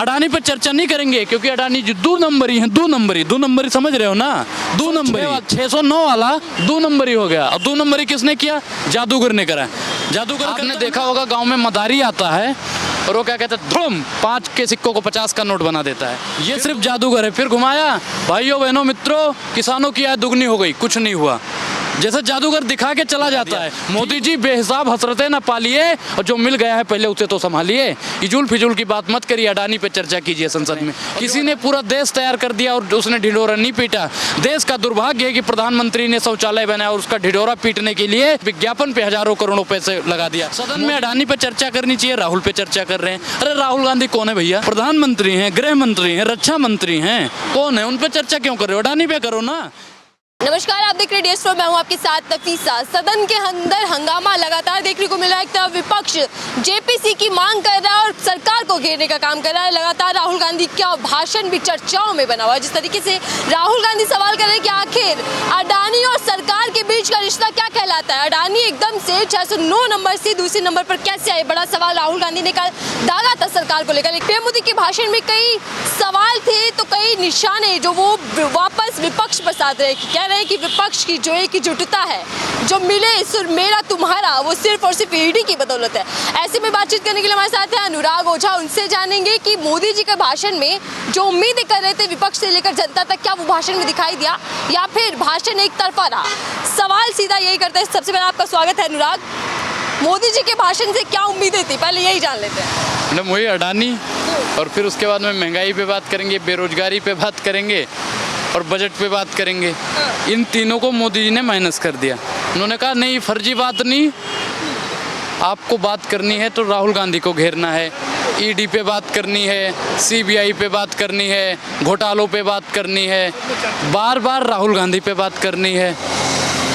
अडानी पर चर्चा नहीं करेंगे क्योंकि अडानी जी दो नंबरी समझ रहे हो ना। 2 नंबरी 609 वाला 2 नंबरी हो गया। और 2 नंबरी किसने किया? जादूगर ने करा। जादूगर आपने देखा होगा गांव में मदारी आता है और वो क्या कहते हैं, धुम 5 के सिक्कों को 50 का नोट बना देता है। ये सिर्फ जादूगर है। फिर घुमाया, भाइयों बहनों मित्रों, किसानों की आय दुगनी हो गई, कुछ नहीं हुआ। जैसे जादूगर दिखा के चला जाता है। मोदी जी बेहिसाब हसरतें न पालिए और जो मिल गया है पहले उसे तो संभालिए। इजुल फिजुल की बात मत करिए, अडानी पे चर्चा कीजिए संसद में। किसी ने पूरा देश तैयार कर दिया और उसने ढिढोरा नहीं पीटा। देश का दुर्भाग्य है कि प्रधानमंत्री ने शौचालय बनाया और उसका ढिढोरा पीटने के लिए विज्ञापन पे हजारों करोड़ों पैसे लगा दिया। सदन में अडानी पे चर्चा करनी चाहिए, राहुल पे चर्चा कर रहे हैं। अरे राहुल गांधी कौन है भैया? प्रधानमंत्री हैं, गृह मंत्री हैं, रक्षा मंत्री हैं, कौन है? उन पे चर्चा क्यों कर रहे हो? अडानी पे करो ना। नमस्कार, आप देख रहे हैं DS मैं हूं आपके साथ नफीसा। सदन के अंदर हंगामा लगातार देखने को मिला है। एक तरफ विपक्ष JPC की मांग कर रहा है और सरकार को घेरने का काम कर रहा है। लगातार राहुल गांधी का भाषण भी चर्चाओं में बना हुआ है। जिस तरीके से राहुल गांधी सवाल कर रहे हैं कि आखिर अडानी और सरकार के बीच का रिश्ता क्या कहलाता है। अडानी एकदम से 609 नंबर से दूसरे नंबर पर कैसे आए, बड़ा सवाल राहुल गांधी ने कल डाला था सरकार को लेकर। पीएम मोदी के भाषण में कई सवाल थे तो कई निशाने जो वो वापस विपक्ष पर साध रहे, कह रहे हैं कि विपक्ष की जो एक जुटता है, जो मिले सुर मेरा तुम्हारा, वो सिर्फ और सिर्फ ईडी की बदौलत है। ऐसे में बातचीत करने के लिए हमारे साथ है अनुराग ओझा। उनसे जानेंगे कि मोदी जी के भाषण में जो उम्मीदें कर रहे थे विपक्ष से लेकर जनता तक, क्या वो भाषण में दिखाई दिया या फिर भाषण एक तरफा रहा। सवाल सीधा यही करते हैं। सबसे पहले आपका स्वागत है अनुराग। मोदी जी के भाषण से क्या उम्मीदें थी, पहले यही जान लेते हैं। मैडम वही अडानी, और फिर उसके बाद में महंगाई पे बात करेंगे, बेरोजगारी पे बात करेंगे और बजट पे बात करेंगे। इन तीनों को मोदी जी ने माइनस कर दिया। उन्होंने कहा नहीं, फर्जी बात नहीं, आपको बात करनी है तो राहुल गांधी को घेरना है, ईडी पे बात करनी है, CBI पे बात करनी है, घोटालों पे बात करनी है, बार बार राहुल गांधी पे बात करनी है।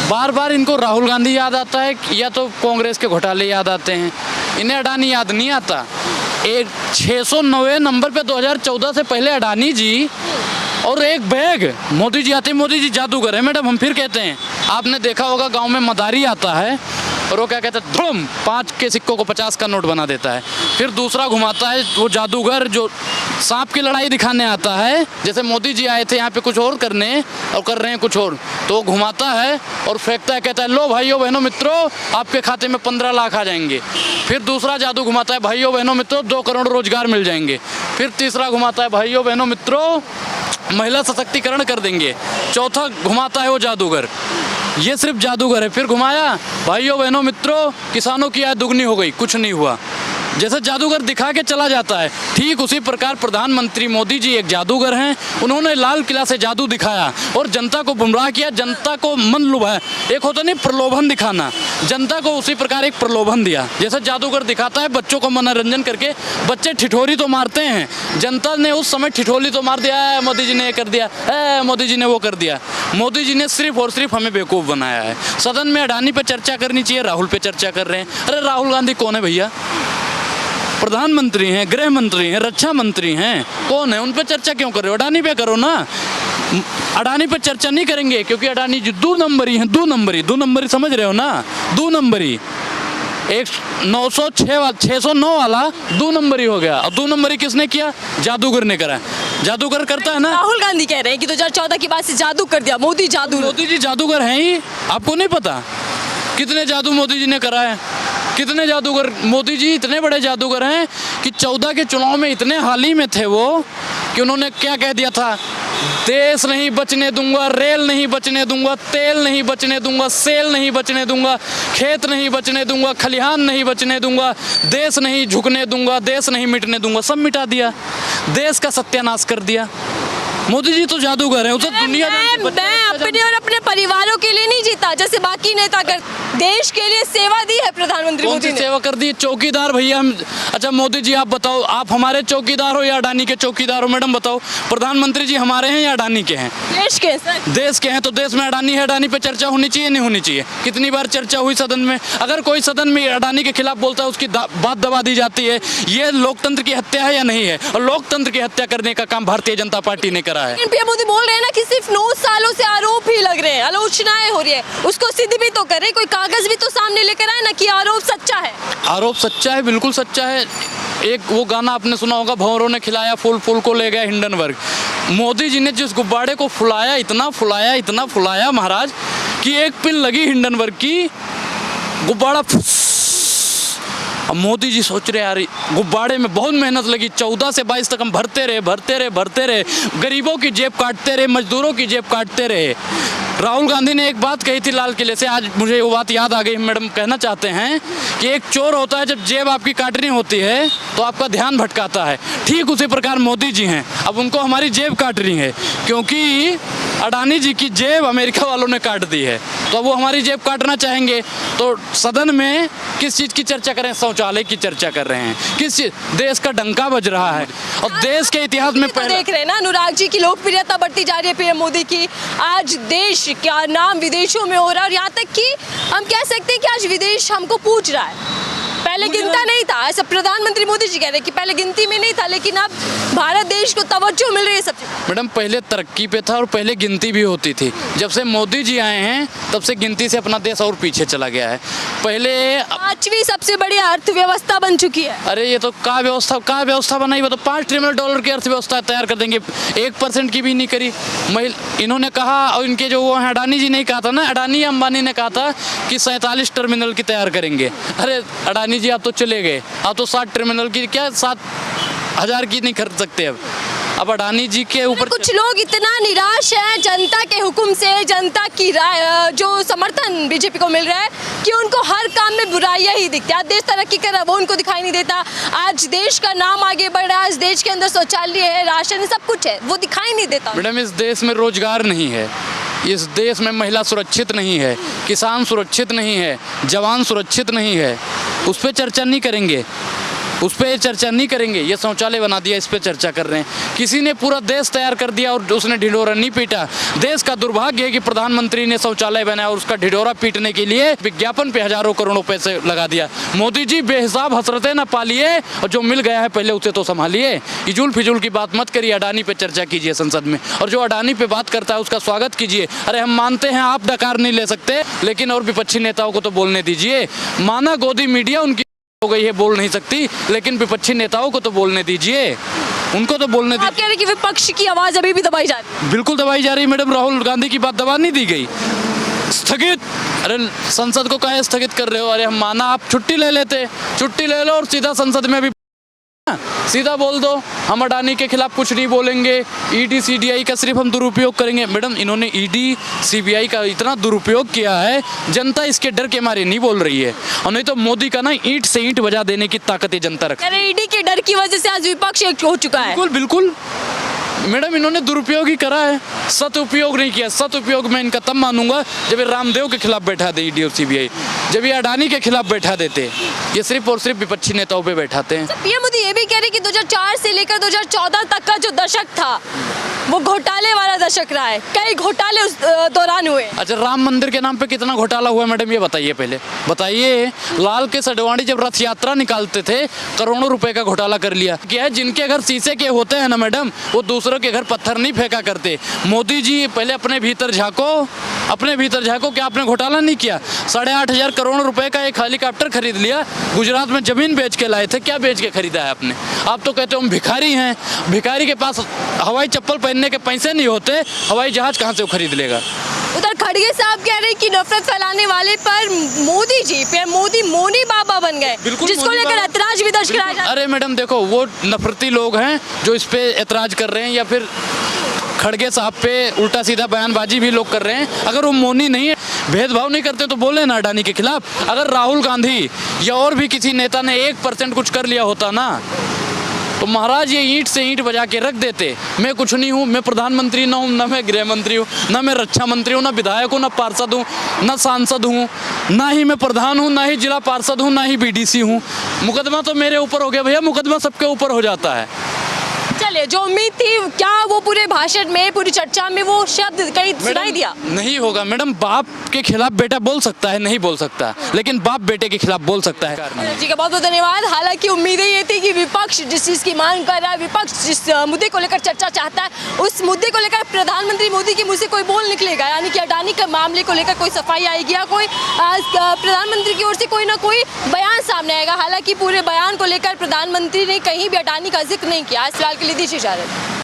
बार बार इनको राहुल गांधी याद आता है या तो कांग्रेस के घोटाले याद आते हैं, इन्हें अडानी याद नहीं आता। एक 609 नंबर पे 2014 से पहले अडानी जी और एक बैग मोदी जी आते। मोदी जी जादूगर है मैडम, हम फिर कहते हैं। आपने देखा होगा गांव में मदारी आता है और वो क्या कहते हैं, धुम 5 के सिक्कों को 50 का नोट बना देता है। फिर दूसरा घुमाता है वो जादूगर जो सांप की लड़ाई दिखाने आता है। जैसे मोदी जी आए थे यहाँ पे कुछ और करने और कर रहे हैं कुछ और, तो वो घुमाता है और फेंकता है, कहता है लो भाइयों बहनों मित्रों, आपके खाते में 15 लाख आ जाएंगे। फिर दूसरा जादू घुमाता है, भाइयों बहनों मित्रों 2 करोड़ रोजगार मिल जाएंगे। फिर तीसरा घुमाता है, भाइयों बहनों मित्रों महिला सशक्तिकरण कर देंगे। चौथा घुमाता है वो जादूगर, ये सिर्फ जादूगर है। फिर घुमाया, भाइयों बहनों मित्रों किसानों की आय दुगनी हो गई, कुछ नहीं हुआ। जैसे जादूगर दिखा के चला जाता है, ठीक उसी प्रकार प्रधानमंत्री मोदी जी एक जादूगर हैं। उन्होंने लाल किला से जादू दिखाया और जनता को गुमराह किया, जनता को मन लुभाया। एक होता नहीं प्रलोभन दिखाना, जनता को उसी प्रकार एक प्रलोभन दिया। जैसे जादूगर दिखाता है बच्चों को मनोरंजन करके, बच्चे ठिठोरी तो मारते हैं, जनता ने उस समय ठिठोली तो मार दिया, मोदी जी ने ये कर दिया, मोदी जी ने वो कर दिया। मोदी जी ने सिर्फ और सिर्फ हमें बेवकूफ़ बनाया है। सदन में अडानी पे चर्चा करनी चाहिए, राहुल पे चर्चा कर रहे हैं। अरे राहुल गांधी कौन है भैया? प्रधानमंत्री हैं, गृह मंत्री हैं, रक्षा मंत्री हैं, कौन है? उन पे चर्चा क्यों कर रहे हो? अडानी पे करो ना। अडानी पे चर्चा नहीं करेंगे क्योंकि अडानी जी 2 नंबरी समझ रहे हो ना। 2 नंबरी एक 609 वाला 2 नंबरी हो गया। और 2 नंबरी किसने किया? जादूगर ने करा। जादूगर करता है ना। राहुल गांधी कह रहे हैं कि 2014 की बात से जादू कर दिया मोदी। मोदी जी जादूगर हैं ही, आपको नहीं पता कितने जादू मोदी जी ने करा है? कितने जादूगर मोदी जी, इतने बड़े जादूगर हैं कि 14 के चुनाव में इतने हाल ही में थे वो कि उन्होंने क्या कह दिया था, देश नहीं बचने दूंगा, रेल नहीं बचने दूंगा, तेल नहीं बचने दूंगा, सेल नहीं बचने दूंगा, खेत नहीं बचने दूंगा, खलिहान नहीं बचने दूंगा, देश नहीं झुकने दूंगा, देश नहीं मिटने दूंगा। सब मिटा दिया, देश का सत्यानाश कर दिया। मोदी जी तो जादूगर है। उसे दुनिया मैं अपने और अपने परिवारों के लिए नहीं जीता जैसे बाकी नेता कर, देश के लिए सेवा दी है प्रधानमंत्री मोदी ने। सेवा कर दी? चौकीदार भैया हम। अच्छा मोदी जी आप बताओ, आप हमारे चौकीदार हो या अडानी के चौकीदार हो? मैडम बताओ, प्रधानमंत्री जी हमारे हैं या अडानी के हैं? देश के सर। देश के हैं तो देश में अडानी है, अडानी पे चर्चा होनी चाहिए नहीं होनी चाहिए? कितनी बार चर्चा हुई सदन में? अगर कोई सदन में अडानी के खिलाफ बोलता है उसकी बात दबा दी जाती है। ये लोकतंत्र की हत्या है या नहीं है? और लोकतंत्र की हत्या करने का काम भारतीय जनता पार्टी ने करा करा है। लेकिन पीएम मोदी बोल रहे हैं ना कि सिर्फ 9 सालों से आरोप ही लग रहे हैं, आलोचनाएं हो रही है, उसको सिद्ध भी तो करे, कोई कागज भी तो सामने लेकर आए ना कि आरोप सच्चा है। आरोप सच्चा है, बिल्कुल सच्चा है। एक वो गाना आपने सुना होगा, भंवरों ने खिलाया फूल, फूल को ले गया हिंडनबर्ग। मोदी जी ने जिस गुब्बारे को फुलाया, इतना फुलाया महाराज कि एक पिन लगी हिंडनबर्ग की, गुब्बारा अब मोदी जी सोच रहे यार गुब्बारे में बहुत मेहनत लगी, 14 से 22 तक हम भरते रहे, गरीबों की जेब काटते रहे, मजदूरों की जेब काटते रहे। राहुल गांधी ने एक बात कही थी लाल किले से, आज मुझे वो बात याद आ गई। मैडम कहना चाहते हैं कि एक चोर होता है, जब जेब आपकी काटनी होती है तो आपका ध्यान भटकाता है, ठीक उसी प्रकार मोदी जी हैं। अब उनको हमारी जेब काटनी है, क्योंकि अडानी जी की जेब अमेरिका वालों ने काट दी है, तो वो हमारी जेब काटना चाहेंगे। तो सदन में किस चीज़ की चर्चा करें? शौचालय की चर्चा कर रहे हैं, किस देश का डंका बज रहा है, और देश के इतिहास में तो देख रहे हैं ना, अनुराग जी की लोकप्रियता बढ़ती जा रही है पीएम मोदी की। आज देश का नाम विदेशों में हो रहा है, और यहाँ तक कि हम कह सकते हैं कि आज विदेश हमको पूछ रहा है। पहले गिनता नहीं था, ऐसा प्रधानमंत्री मोदी जी कह रहे हैं कि पहले गिनती में नहीं था, लेकिन अब भारत देश को तवज्जो मिल रही है सब चीज़। मैडम पहले तरक्की पे था और पहले गिनती भी होती थी। जब से मोदी जी आए हैं तब से गिनती से अपना देश और पीछे चला गया है। पहले 5वीं सबसे बड़ी अर्थव्यवस्था बन चुकी है। अरे ये तो का व्यवस्था बनाई, वो तो $5 ट्रिलियन की अर्थव्यवस्था तैयार कर देंगे, 1% की भी नहीं करी। इन्होंने कहा, और इनके जो वो हैं अडानी जी ने कहा था ना, अडानी अंबानी ने कहा था कि 47 टर्मिनल की तैयार करेंगे। अरे अडानी जी आप तो चले गए, आप तो 60 टर्मिनल की, क्या 7,000 की नहीं खरीद सकते अब अडानी जी के ऊपर। कुछ लोग इतना निराश हैं जनता के हुक्म से, जनता की राय जो समर्थन बीजेपी को मिल रहा है, कि उनको हर काम में बुराइयां ही दिखती है। आज देश तरक्की कर रहा है, वो उनको दिखाई नहीं देता। आज देश का नाम आगे बढ़ रहा है, आज देश के अंदर शौचालय है, राशन है, सब कुछ है, वो दिखाई नहीं देता। मैडम इस देश में रोजगार नहीं है, इस देश में महिला सुरक्षित नहीं है, किसान सुरक्षित नहीं है, जवान सुरक्षित नहीं है, उस पर चर्चा नहीं करेंगे, ये शौचालय बना दिया, इस पे चर्चा कर रहे हैं। किसी ने पूरा देश तैयार कर दिया और उसने ढिढोरा नहीं पीटा। देश का दुर्भाग्य है कि प्रधानमंत्री ने शौचालय बनाया और उसका ढिढोरा पीटने के लिए विज्ञापन पे हजारों करोड़ों पैसे लगा दिया। मोदी जी बेहिसाब हसरतें न पालिए, और जो मिल गया है पहले उसे तो संभालिए। इजुल फिजुल की बात मत करिए, अडानी पे चर्चा कीजिए संसद में, और जो अडानी पे बात करता है उसका स्वागत कीजिए। अरे हम मानते हैं आप डकार नहीं ले सकते, लेकिन और विपक्षी नेताओं को तो बोलने दीजिए। माना गोदी मीडिया उनकी हो गई है, बोल नहीं सकती, लेकिन विपक्षी नेताओं को तो बोलने दीजिए, उनको तो बोलने दीजिए। आप कह रहे हैं कि विपक्ष की आवाज अभी भी दबाई जा रही है? बिल्कुल दबाई जा रही है मैडम, राहुल गांधी की बात दबा नहीं दी गई, स्थगित। अरे संसद को काहे स्थगित कर रहे हो? अरे हम माना आप छुट्टी ले लेते, छुट्टी ले लो और सीधा संसद में भी सीधा बोल दो, हम अडानी के खिलाफ कुछ नहीं बोलेंगे, ईडी सीबीआई का सिर्फ हम दुरुपयोग करेंगे। मैडम इन्होंने ईडी सीबीआई का इतना दुरुपयोग किया है, जनता इसके डर के मारे नहीं बोल रही है, और नहीं तो मोदी का ना ईंट से ईंट बजा देने की ताकत ये जनता रखती है। ईडी के डर की वजह से आज विपक्ष एक हो चुका है। बिल्कुल बिल्कुल मैडम, इन्होंने दुरुपयोग ही करा है, सदुपयोग नहीं किया। सदुपयोग मैं इनका तब मानूंगा जब ये रामदेव के खिलाफ बैठा दे ईडी और सीबीआई, जब ये अडानी के खिलाफ बैठा देते। ये सिर्फ और सिर्फ विपक्षी नेताओं पे बैठाते हैं। पीएम मोदी ये भी कह रहे कि 2004 से लेकर 2014 तक का जो दशक था वो घोटाले वाला दशक रहा है, कई घोटाले उस दौरान हुए। अच्छा, राम मंदिर के नाम पे कितना घोटाला हुआ मैडम, ये बताइए पहले बताइए। लाल के सडवाणी जब रथ यात्रा निकालते थे, करोड़ों रुपए का घोटाला कर लिया। क्या है, जिनके घर शीशे के होते हैं ना मैडम, वो दूसरों के घर पत्थर नहीं फेंका करते। मोदी जी पहले अपने भीतर झांको, क्या आपने घोटाला नहीं किया? 8,500 करोड़ रुपए का एक हेलीकॉप्टर खरीद लिया, गुजरात में जमीन बेच के लाए थे, क्या बेच के खरीदा है आपने? आप तो कहते हो हम भिखारी हैं, भिखारी के पास हवाई चप्पल पहनने के पैसे नहीं होते, हवाई जहाज कहाँ से वो खरीद लेगा? उधर खड़गे साहब कह रहे हैं कि नफरत फैलाने वाले पर मोदी जी, पीएम मोदी मोनी बाबा बन गए, जिसको लेकर ऐतराज भी दर्ज कराया जाता है। अरे मैडम देखो, वो नफरती लोग हैं जो इस पे ऐतराज कर रहे हैं, या फिर खड़गे साहब पे उल्टा सीधा बयानबाजी भी लोग कर रहे हैं। अगर वो मौनी नहीं है, भेदभाव नहीं करते तो बोले ना अडानी के खिलाफ। अगर राहुल गांधी या और भी किसी नेता ने 1% कुछ कर लिया होता ना, तो महाराज ये ईंट से ईंट बजा के रख देते। मैं कुछ नहीं हूँ, मैं प्रधानमंत्री ना हूँ, ना मैं गृह मंत्री हूँ, ना मैं रक्षा मंत्री हूँ, ना विधायक हूँ, ना पार्षद हूँ, ना सांसद हूँ, ना ही मैं प्रधान हूँ, ना ही जिला पार्षद हूँ, ना ही बीडीसी हूँ। मुकदमा तो मेरे ऊपर हो गया भैया, मुकदमा सबके ऊपर हो जाता है। चलिए लिया, जो उम्मीद थी क्या वो पूरे भाषण में, पूरी चर्चा में वो शब्द कहीं सुनाई दिया? नहीं होगा मैडम, बाप के खिलाफ बेटा बोल सकता है, नहीं बोल सकता, लेकिन बाप बेटे के खिलाफ बोल सकता है। जी का बहुत बहुत धन्यवाद। हालांकि उम्मीदें ये थी कि विपक्ष जिस चीज़ की मांग कर रहा है, विपक्ष जिस मुद्दे को लेकर चर्चा चाहता है, उस मुद्दे को लेकर प्रधानमंत्री मोदी के मुंह से कोई बोल निकलेगा, यानी कि अडानी के मामले को लेकर कोई सफाई आएगी या कोई प्रधानमंत्री की ओर से कोई ना कोई बयान सामने आएगा। हालांकि पूरे बयान को लेकर प्रधानमंत्री ने कहीं भी अडानी का जिक्र नहीं किया। फिलहाल के लिए दीजिए इजाजत।